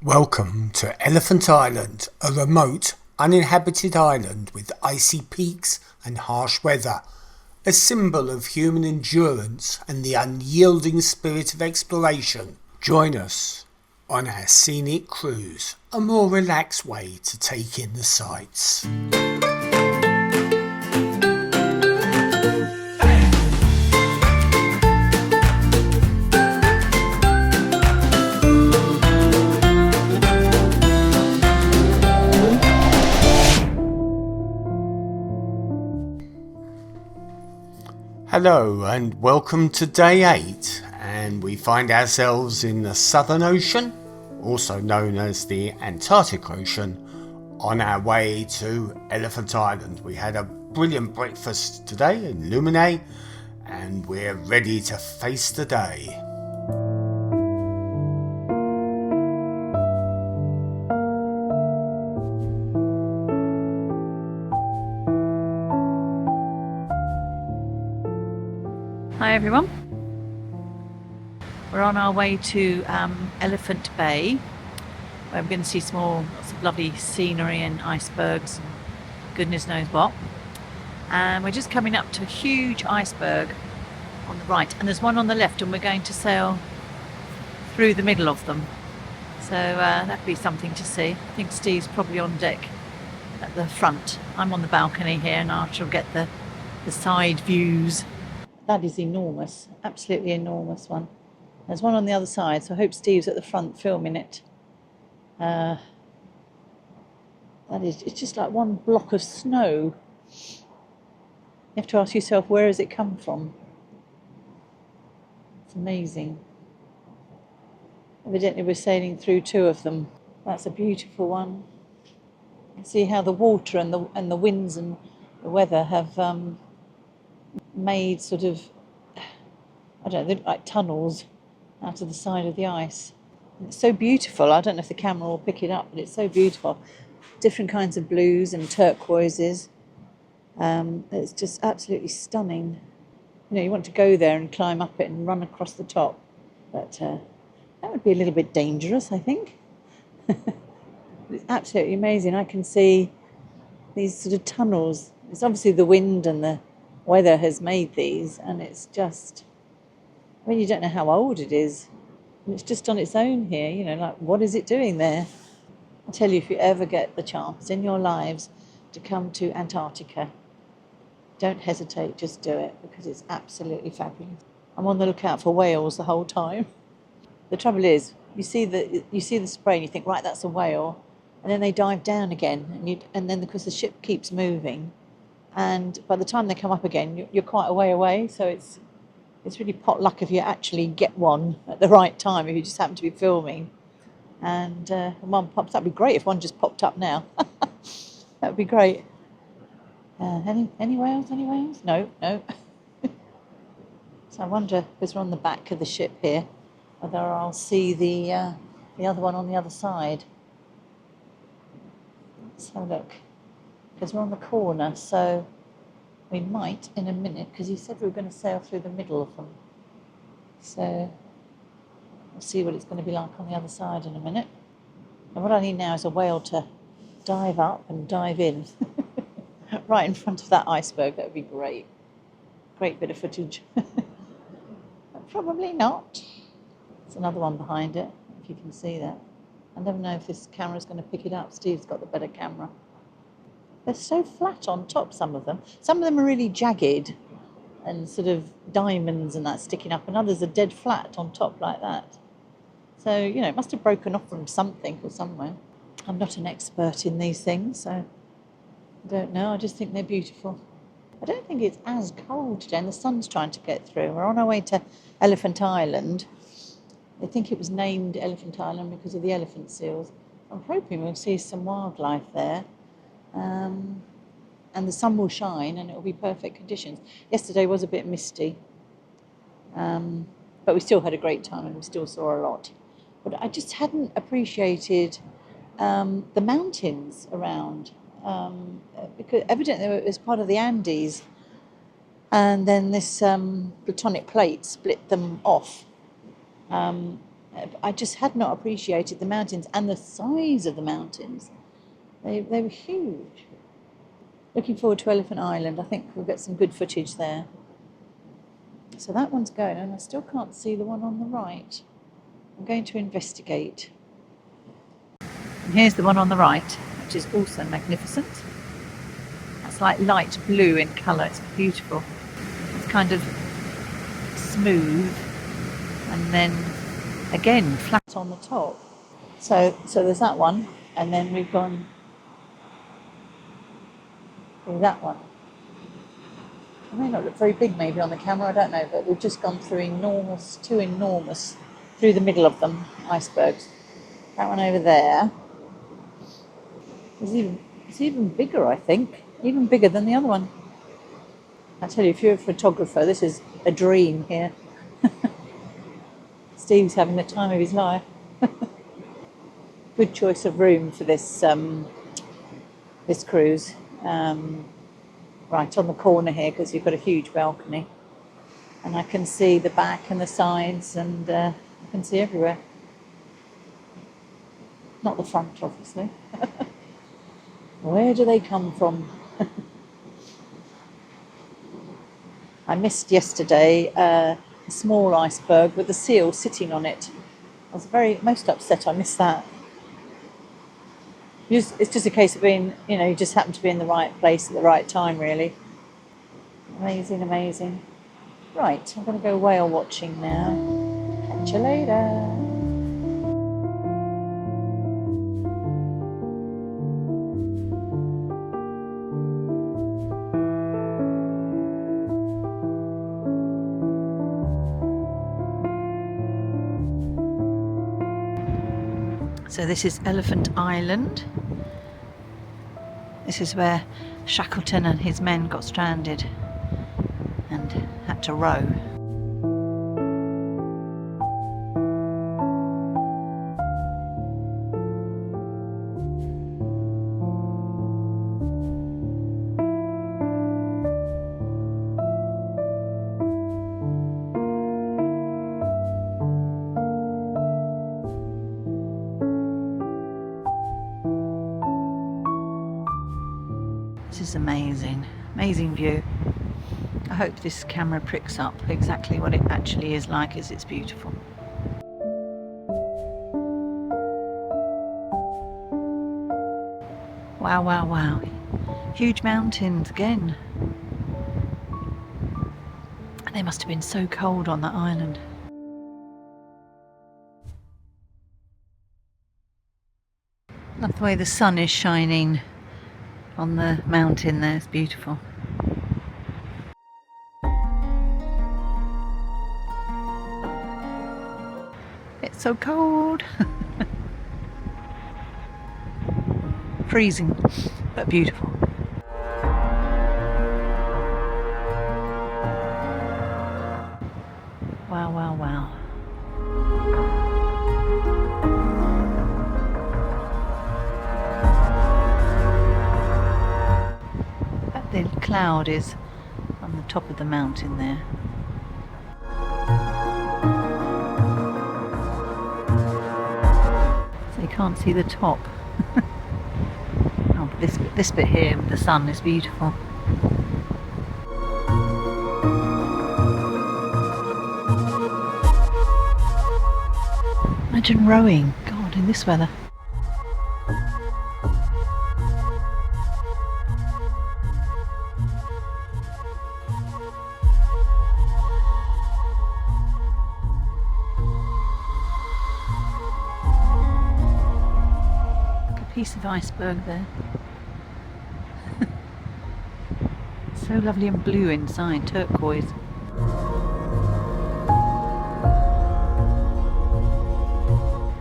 Welcome to Elephant Island, a remote, uninhabited island with icy peaks and harsh weather, a symbol of human endurance and the unyielding spirit of exploration. Join us on our scenic cruise, a more relaxed way to take in the sights. Hello and welcome to day 8, and we find ourselves in the Southern Ocean, also known as the Antarctic Ocean, on our way to Elephant Island. We had a brilliant breakfast today in Lumine and we're ready to face the day. Hi everyone, we're on our way to Elephant Bay, where we're going to see lots of lovely scenery and icebergs and goodness knows what. And we're just coming up to a huge iceberg on the right, and there's one on the left, and we're going to sail through the middle of them. So that'd be something to see. I think Steve's probably on deck at the front. I'm on the balcony here and I shall get the side views. That is enormous, absolutely enormous one. There's one on the other side, so I hope Steve's at the front filming it. It's just like one block of snow. You have to ask yourself, where has it come from? It's amazing. Evidently we're sailing through 2 of them. That's a beautiful one. You can see how the water and the winds and the weather have made sort of, I don't know, like tunnels out of the side of the ice. And it's so beautiful. I don't know if the camera will pick it up, but it's so beautiful. Different kinds of blues and turquoises. It's just absolutely stunning. You know, you want to go there and climb up it and run across the top, but that would be a little bit dangerous, I think. It's absolutely amazing. I can see these sort of tunnels. It's obviously the wind and the weather has made these, and it's just, I mean, you don't know how old it is, and it's just on its own here, you know, like, what is it doing there? I tell you, if you ever get the chance in your lives to come to Antarctica, don't hesitate, just do it, because it's absolutely fabulous. I'm on the lookout for whales the whole time. The trouble is, you see the spray and you think, right, that's a whale, and then they dive down again, and then because the ship keeps moving, and by the time they come up again, you're quite a way away. So it's really pot luck if you actually get one at the right time, if you just happen to be filming. And one pops, that'd be great if one just popped up now. That would be great. Any whales? Any whales? No. So I wonder, because we're on the back of the ship here, whether I'll see the other one on the other side. Let's have a look. Because we're on the corner, so we might in a minute, because he said we were going to sail through the middle of them. So we'll see what it's going to be like on the other side in a minute. And what I need now is a whale to dive up and dive in right in front of that iceberg. That would be great. Great bit of footage. But probably not. There's another one behind it, if you can see that. I never know if this camera's going to pick it up. Steve's got the better camera. They're so flat on top, some of them. Some of them are really jagged and sort of diamonds and that sticking up, and others are dead flat on top like that. So, you know, it must have broken off from something or somewhere. I'm not an expert in these things, so I don't know. I just think they're beautiful. I don't think it's as cold today, and the sun's trying to get through. We're on our way to Elephant Island. I think it was named Elephant Island because of the elephant seals. I'm hoping we'll see some wildlife there. And the sun will shine and it will be perfect conditions. Yesterday was a bit misty, but we still had a great time and we still saw a lot. But I just hadn't appreciated the mountains around, because evidently it was part of the Andes, and then this platonic plate split them off. I just had not appreciated the mountains and the size of the mountains. They were huge. Looking forward to Elephant Island. I think we'll get some good footage there. So that one's going, and I still can't see the one on the right. I'm going to investigate. And here's the one on the right, which is also magnificent. That's like light blue in colour. It's beautiful. It's kind of smooth, and then again flat on the top. So there's that one, and then we've gone through that one. It may not look very big maybe on the camera, I don't know, but we've just gone through two enormous, through the middle of them, icebergs. That one over there is even bigger, I think, even bigger than the other one. I tell you, if you're a photographer, this is a dream here. Steve's having the time of his life. Good choice of room for this this cruise. Right on the corner here, because you've got a huge balcony, and I can see the back and the sides, and I can see everywhere. Not the front, obviously. Where do they come from? I missed yesterday a small iceberg with a seal sitting on it. I was most upset I missed that. It's just a case of being, you just happen to be in the right place at the right time, really. Amazing, amazing. Right, I'm going to go whale watching now. Catch you later. So this is Elephant Island. This is where Shackleton and his men got stranded and had to row. This is amazing view. I hope this camera picks up exactly what it actually is like, as it's beautiful. Wow, wow, wow. Huge mountains again. They must have been so cold on that island. Love the way the sun is shining on the mountain there, it's beautiful. It's so cold. Freezing, but beautiful. Wow, wow, wow. The cloud is on the top of the mountain there. So you can't see the top. Oh, but this bit here with the sun is beautiful. Imagine rowing, God, in this weather. Piece of iceberg there. So lovely and blue inside, turquoise.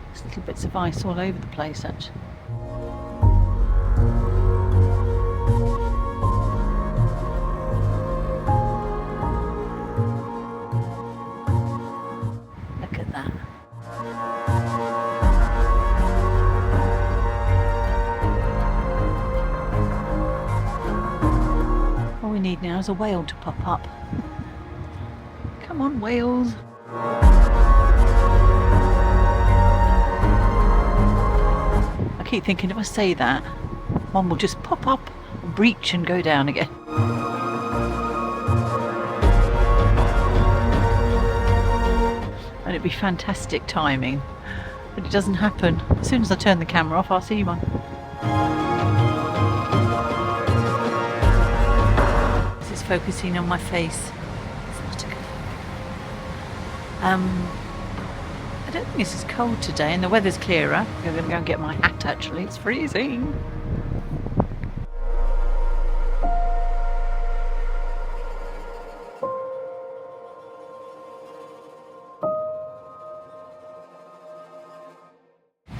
There's little bits of ice all over the place, actually. Look at that. All we need now is a whale to pop up. Come on, whales. keep thinking if I say that, one will just pop up, breach and go down again. And it'd be fantastic timing, but it doesn't happen. As soon as I turn the camera off, I'll see one. This is focusing on my face. It's not a I don't think it's as cold today, and the weather's clearer. I'm going to go and get my hat actually, it's freezing.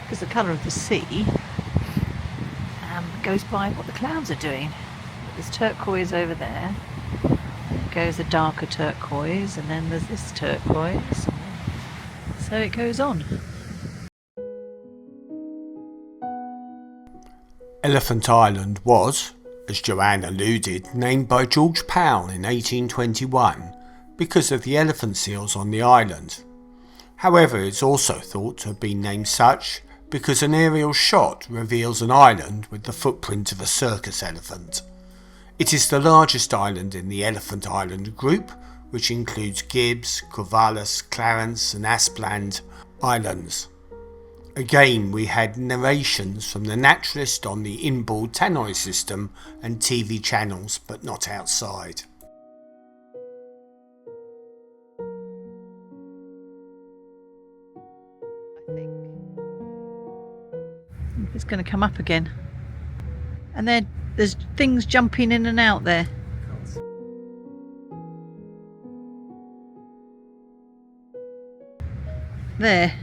Because the colour of the sea goes by what the clouds are doing. There's turquoise over there, and it goes a darker turquoise, and then there's this turquoise. So it goes on. Elephant Island was, as Joanne alluded, named by George Powell in 1821 because of the elephant seals on the island. However, it's also thought to have been named such because an aerial shot reveals an island with the footprint of a circus elephant. It is the largest island in the Elephant Island group, which includes Gibbs, Corvallis, Clarence and Aspland Islands. Again, we had narrations from the naturalist on the inboard tannoy system and TV channels, but not outside. It's going to come up again. And there's things jumping in and out there. There.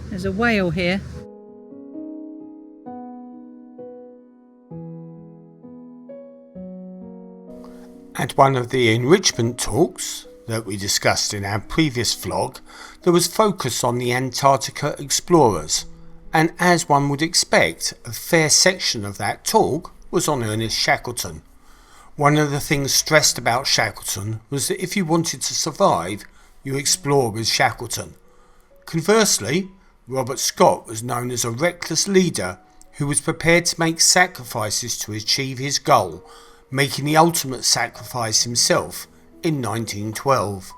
There's a whale here. At one of the enrichment talks that we discussed in our previous vlog, there was focus on the Antarctica explorers, and as one would expect, a fair section of that talk was on Ernest Shackleton. One of the things stressed about Shackleton was that if you wanted to survive, you explore with Shackleton. Conversely, Robert Scott was known as a reckless leader who was prepared to make sacrifices to achieve his goal, making the ultimate sacrifice himself in 1912.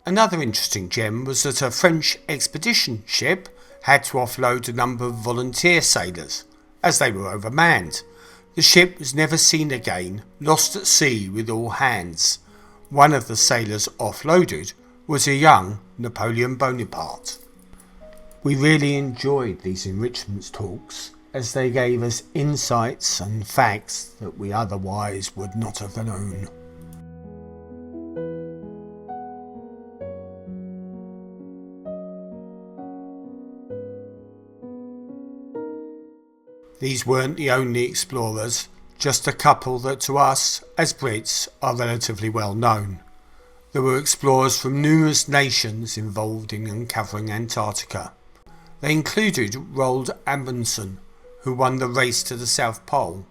Another interesting gem was that a French expedition ship had to offload a number of volunteer sailors, as they were overmanned. The ship was never seen again, lost at sea with all hands. One of the sailors offloaded was a young Napoleon Bonaparte. We really enjoyed these enrichment talks, as they gave us insights and facts that we otherwise would not have known. These weren't the only explorers, just a couple that to us, as Brits, are relatively well known. There were explorers from numerous nations involved in uncovering Antarctica. They included Roald Amundsen, who won the race to the South Pole.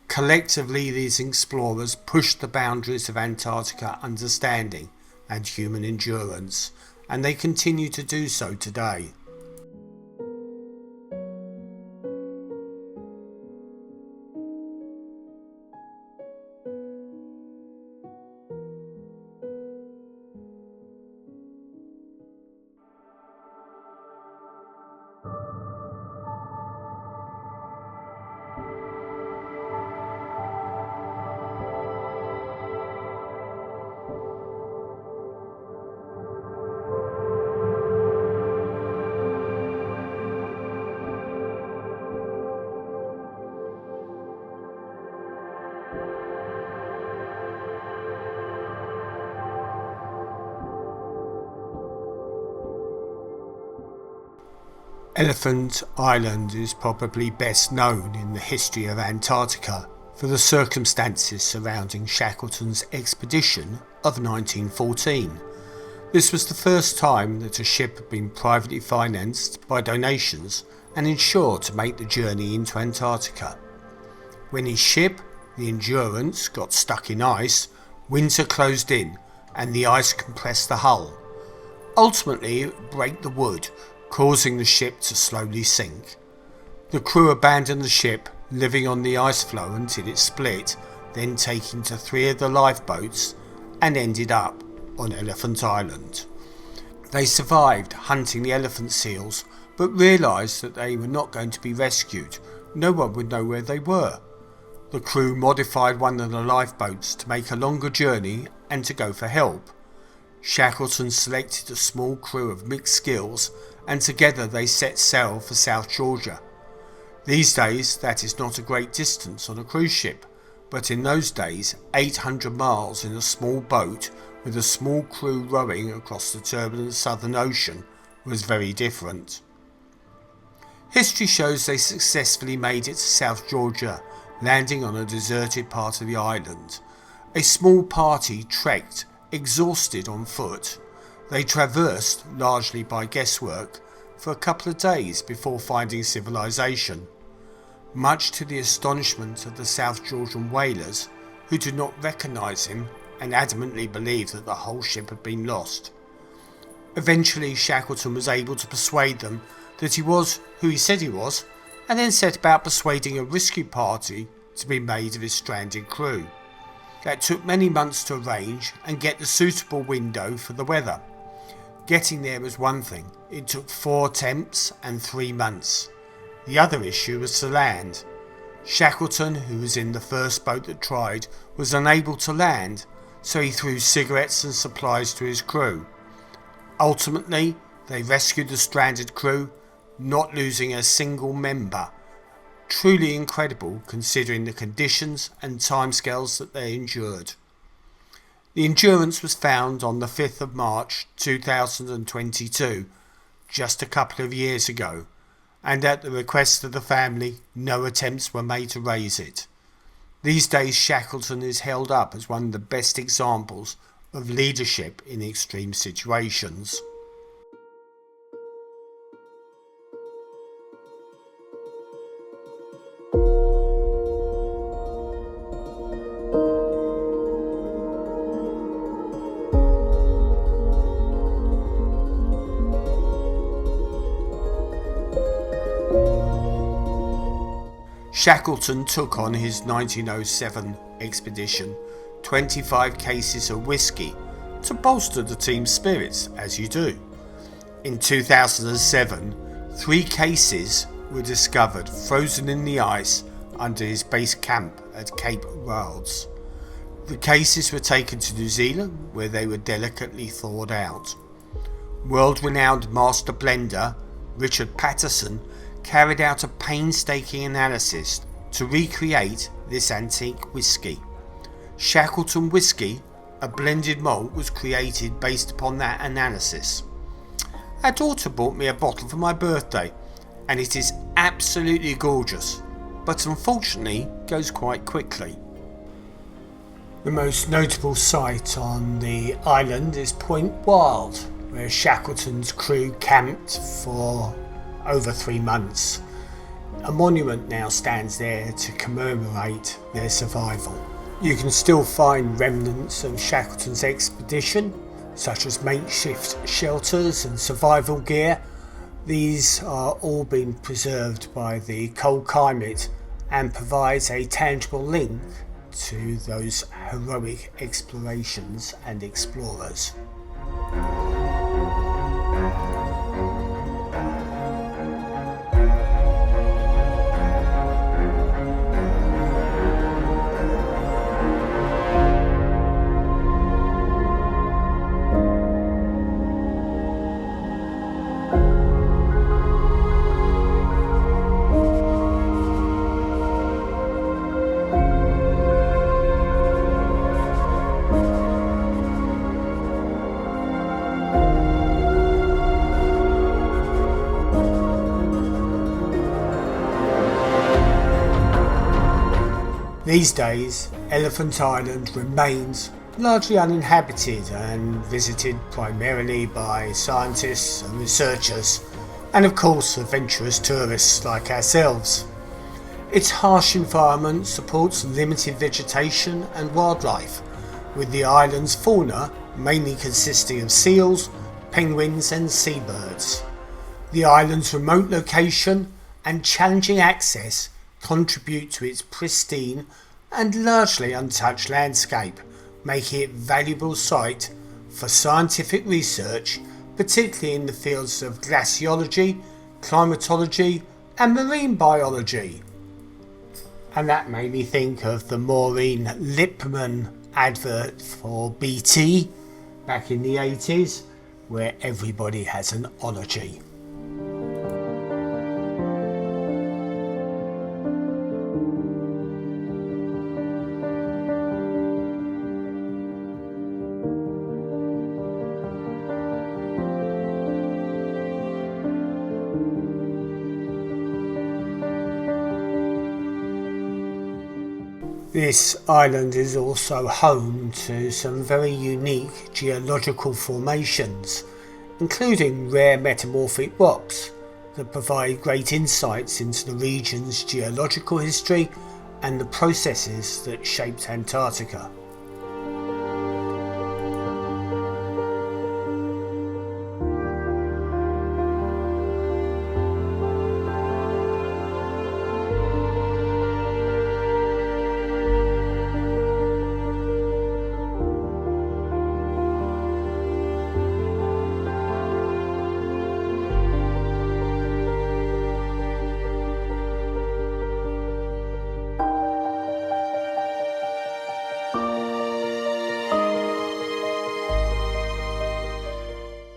Collectively, these explorers pushed the boundaries of Antarctica understanding and human endurance, and they continue to do so today. Elephant Island is probably best known in the history of Antarctica for the circumstances surrounding Shackleton's expedition of 1914. This was the first time that a ship had been privately financed by donations and insured to make the journey into Antarctica. When his ship, the Endurance, got stuck in ice, winter closed in and the ice compressed the hull. ultimately it would break the wood, causing the ship to slowly sink. The crew abandoned the ship, living on the ice floe until it split, then taking to 3 of the lifeboats and ended up on Elephant Island. They survived hunting the elephant seals, but realised that they were not going to be rescued. No one would know where they were. The crew modified one of the lifeboats to make a longer journey and to go for help. Shackleton selected a small crew of mixed skills, and together they set sail for South Georgia. These days that is not a great distance on a cruise ship, but in those days 800 miles in a small boat with a small crew rowing across the turbulent Southern Ocean was very different. History shows they successfully made it to South Georgia, landing on a deserted part of the island. A small party trekked, exhausted on foot. They traversed, largely by guesswork, for a couple of days before finding civilization, much to the astonishment of the South Georgian whalers, who did not recognise him and adamantly believed that the whole ship had been lost. Eventually Shackleton was able to persuade them that he was who he said he was, and then set about persuading a rescue party to be made of his stranded crew. That took many months to arrange and get the suitable window for the weather. Getting there was one thing, it took 4 attempts and 3 months. The other issue was to land. Shackleton, who was in the first boat that tried, was unable to land, so he threw cigarettes and supplies to his crew. Ultimately, they rescued the stranded crew, not losing a single member. Truly incredible considering the conditions and timescales that they endured. The Endurance was found on the 5th of March 2022, just a couple of years ago, and at the request of the family, no attempts were made to raise it. These days Shackleton is held up as one of the best examples of leadership in extreme situations. Shackleton took on his 1907 expedition 25 cases of whiskey to bolster the team's spirits, as you do. In 2007, 3 cases were discovered frozen in the ice under his base camp at Cape Royds. The cases were taken to New Zealand, where they were delicately thawed out. World-renowned master blender Richard Patterson carried out a painstaking analysis to recreate this antique whisky. Shackleton Whisky, a blended malt, was created based upon that analysis. Our daughter bought me a bottle for my birthday, and it is absolutely gorgeous, but unfortunately goes quite quickly. The most notable site on the island is Point Wild, where Shackleton's crew camped for over 3 months. A monument now stands there to commemorate their survival. You can still find remnants of Shackleton's expedition, such as makeshift shelters and survival gear. These are all being preserved by the cold climate and provides a tangible link to those heroic explorations and explorers. These days, Elephant Island remains largely uninhabited and visited primarily by scientists and researchers, and of course adventurous tourists like ourselves. Its harsh environment supports limited vegetation and wildlife, with the island's fauna mainly consisting of seals, penguins and seabirds. The island's remote location and challenging access contribute to its pristine and largely untouched landscape, making it a valuable site for scientific research, particularly in the fields of glaciology, climatology and marine biology. And that made me think of the Maureen Lipman advert for BT back in the 80s, where everybody has an ology. This island is also home to some very unique geological formations, including rare metamorphic rocks that provide great insights into the region's geological history and the processes that shaped Antarctica.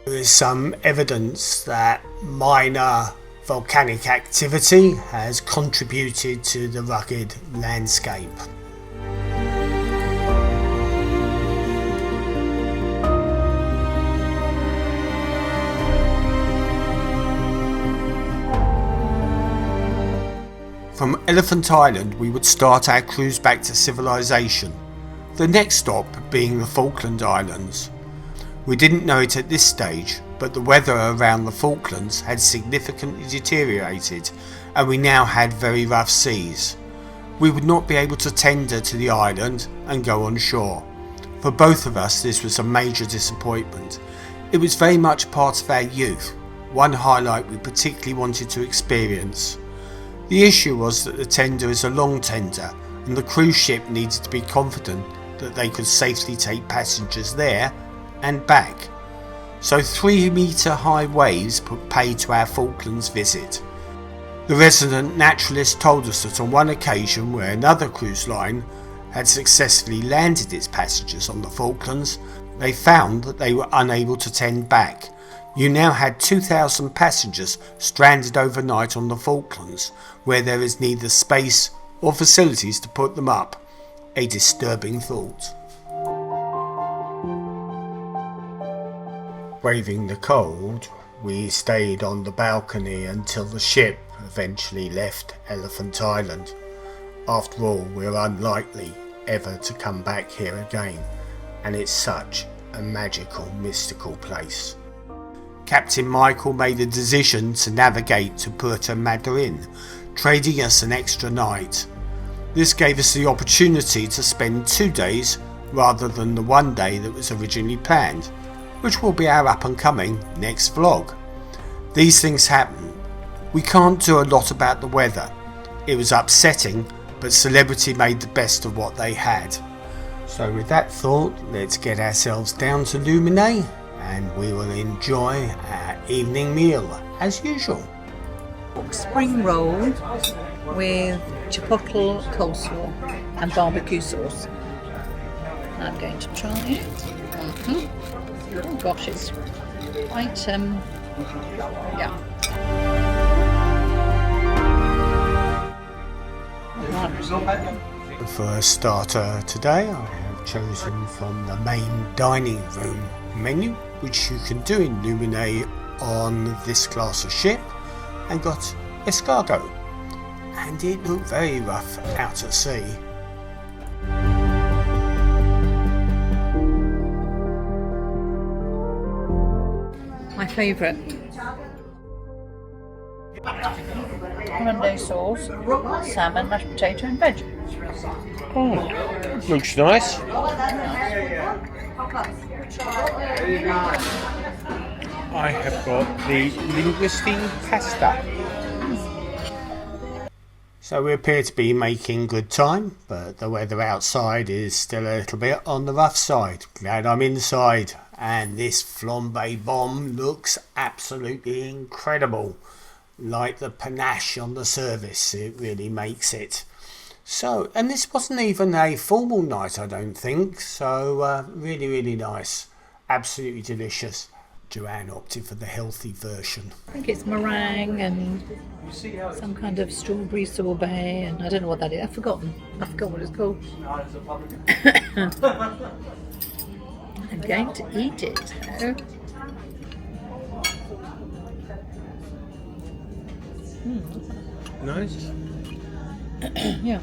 There is some evidence that minor volcanic activity has contributed to the rugged landscape. From Elephant Island we would start our cruise back to civilization, the next stop being the Falkland Islands. We didn't know it at this stage, but the weather around the Falklands had significantly deteriorated and we now had very rough seas. We would not be able to tender to the island and go on shore. For both of us this was a major disappointment. It was very much part of our youth, one highlight we particularly wanted to experience. The issue was that the tender is a long tender and the cruise ship needed to be confident that they could safely take passengers there and back. So 3-metre high waves put paid to our Falklands visit. The resident naturalist told us that on one occasion where another cruise line had successfully landed its passengers on the Falklands, they found that they were unable to tend back. You now had 2,000 passengers stranded overnight on the Falklands, where there is neither space or facilities to put them up. A disturbing thought. Braving the cold, we stayed on the balcony until the ship eventually left Elephant Island. After all, we're unlikely ever to come back here again, and it's such a magical, mystical place. Captain Michael made a decision to navigate to Puerto Madryn, trading us an extra night. This gave us the opportunity to spend 2 days rather than the 1 day that was originally planned, which will be our up and coming next vlog. These things happen. We can't do a lot about the weather. It was upsetting, but Celebrity made the best of what they had. So with that thought, let's get ourselves down to Lumine and we will enjoy our evening meal as usual. Spring roll with chipotle coleslaw and barbecue sauce. I'm going to try it. Oh gosh, it's quite, yeah. Right. For a starter today, I have chosen from the main dining room menu, which you can do in Lumine on this class of ship, and got escargot. And it looked very rough out at sea. My favourite. Hollandaise sauce, salmon, mashed potato and veg. Looks nice. I have got the linguine pasta. So we appear to be making good time, but the weather outside is still a little bit on the rough side. Glad I'm inside, and this flambe bomb looks absolutely incredible. Like the panache on the service, it really makes it. So, and this wasn't even a formal night, I don't think, so really, really nice. Absolutely delicious. Joanne opted for the healthy version. I think it's meringue and some kind of strawberry sorbet, and I don't know what that is. I've forgotten. I forgot what it's called. I'm going to eat it. So. Nice. Yeah.